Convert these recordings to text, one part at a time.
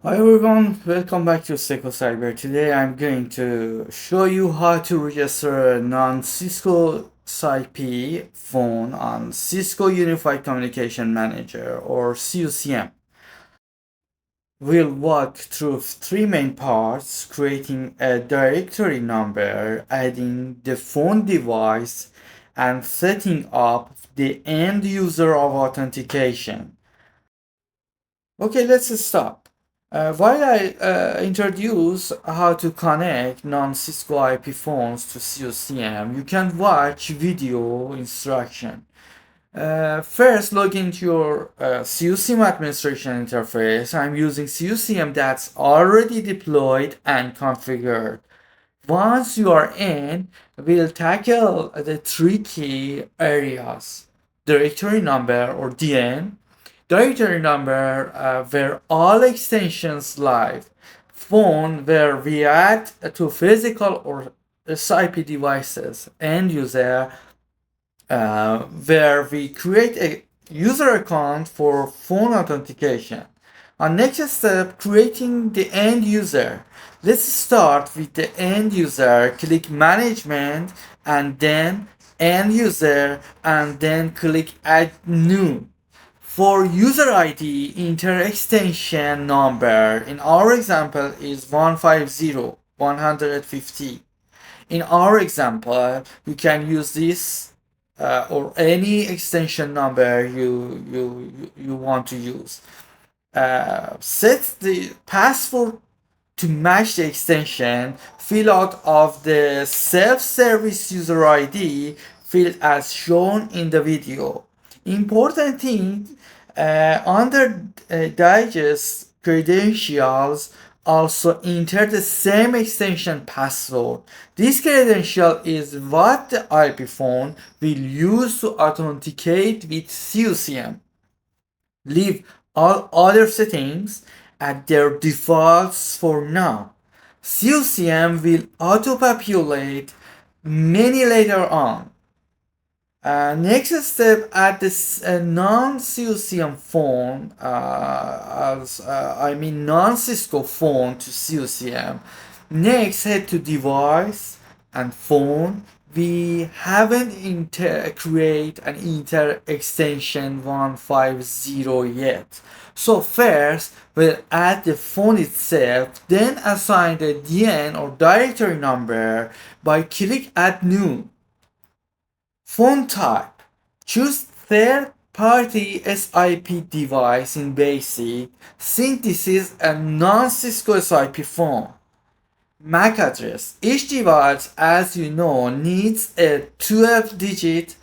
Hi everyone, welcome back to Secocyber. Today I'm going to show you how to register a non-Cisco IP phone on Cisco Unified Communication Manager or CUCM. We'll walk through three main parts: creating a directory number, adding the phone device, and setting up the end user of authentication. Okay, let's start. While I introduce how to connect non-Cisco IP phones to CUCM, you can watch video instruction. First, log into your CUCM administration interface. I'm using CUCM that's already deployed and configured. Once you are in, we'll tackle the three key areas: directory number or DN, directory number where all extensions live, phone where we add to physical or IP devices, end user where we create a user account for phone authentication. Our next step, creating the end user. Let's start with the end user. Click management and then end user and then click add new. For user ID, enter extension number. In our example is 150, 150. In our example, you can use this or any extension number you want to use. Set the password to match the extension. Fill out of the self-service user ID field as shown in the video. Important thing, under digest credentials, also enter the same extension password. This credential is what the IP phone will use to authenticate with CUCM. Leave all other settings at their defaults for now. CUCM will auto-populate many later on. Next step, add this non-CUCM phone, non-Cisco phone to CUCM. Next, head to device and phone. We haven't create an inter extension 150 yet. So first, we'll add the phone itself, then assign the DN or directory number by click add new. Phone type. Choose third party SIP device in basic since this is a non-Cisco SIP phone. MAC address. Each device, as you know, needs a 12-digit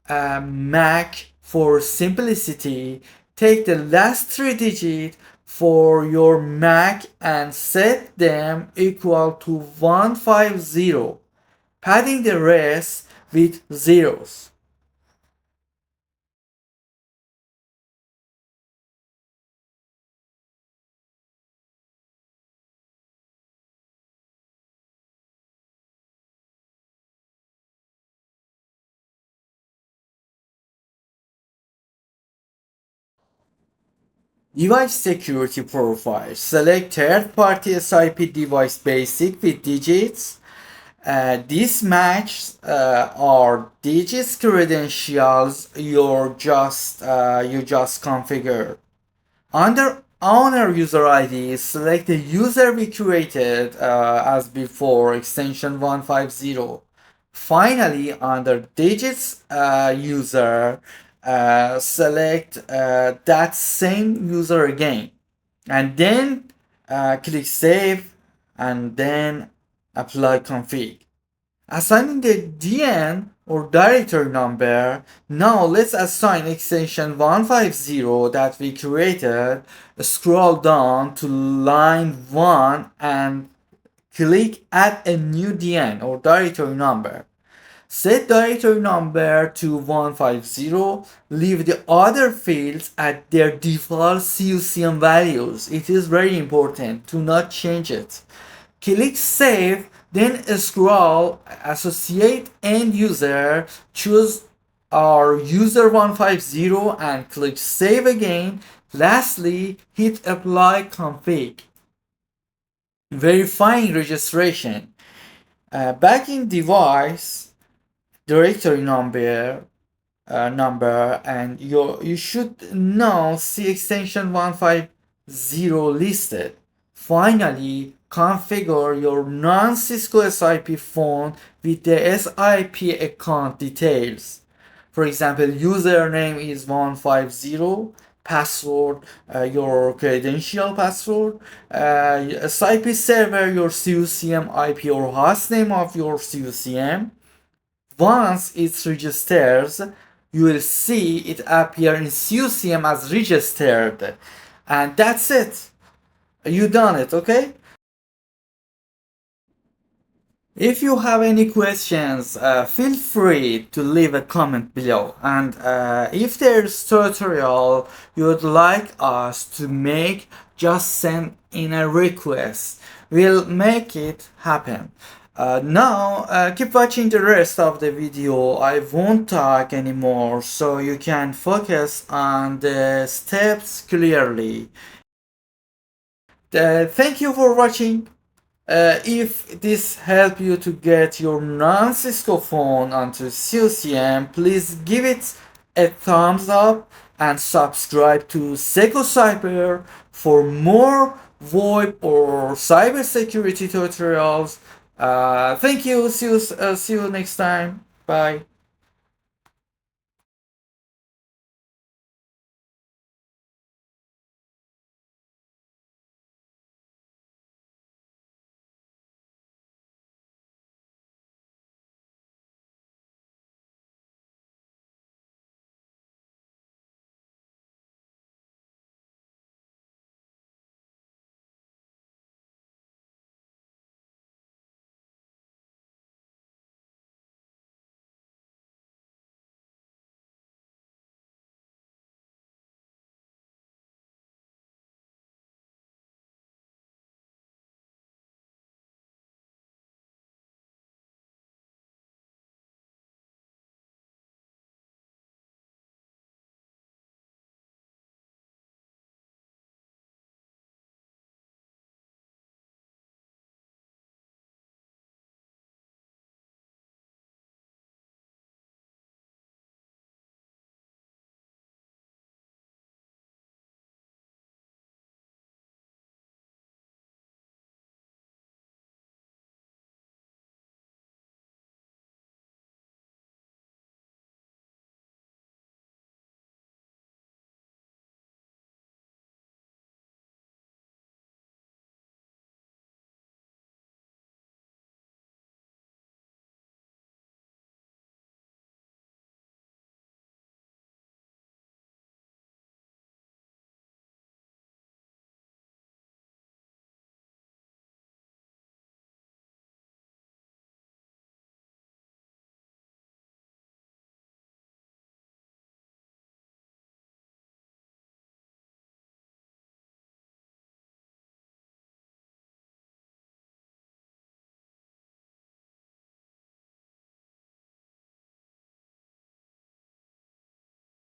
MAC for simplicity. Take the last three digits for your MAC and set them equal to 150, padding the rest with zeros. Device security profile. Select third-party SIP device basic with digits. This match are digits credentials you just configured. Under owner user ID, select the user we created as before, extension 150. Finally, under digits user, select that same user again. And then click save and then apply config. Assigning the DN or directory number. Now let's assign extension 150 that we created. Scroll down to line 1 and click add a new DN or directory number. Set directory number to 150. Leave the other fields at their default CUCM values. It is very important to not change it. Click save, then scroll, associate end user, choose our user 150 and click save again. Lastly, hit apply config. verifying registration. Back in device directory number, and you should now see extension 150 listed. Finally, configure your non-Cisco SIP phone with the SIP account details. For example, username is 150, password, your credential password, SIP server, your CUCM IP or hostname of your CUCM. Once it registers, you will see it appear in CUCM as registered. And that's it. You done it, okay? If you have any questions, feel free to leave a comment below. And if there's tutorial you would like us to make, just send in a request. We'll make it happen. Now, keep watching the rest of the video. I won't talk anymore, so you can focus on the steps clearly. Thank you for watching. If this helped you to get your non-Cisco phone onto CUCM, please give it a thumbs up and subscribe to Secocyber for more VoIP or cybersecurity tutorials. Thank you. See you next time. Bye.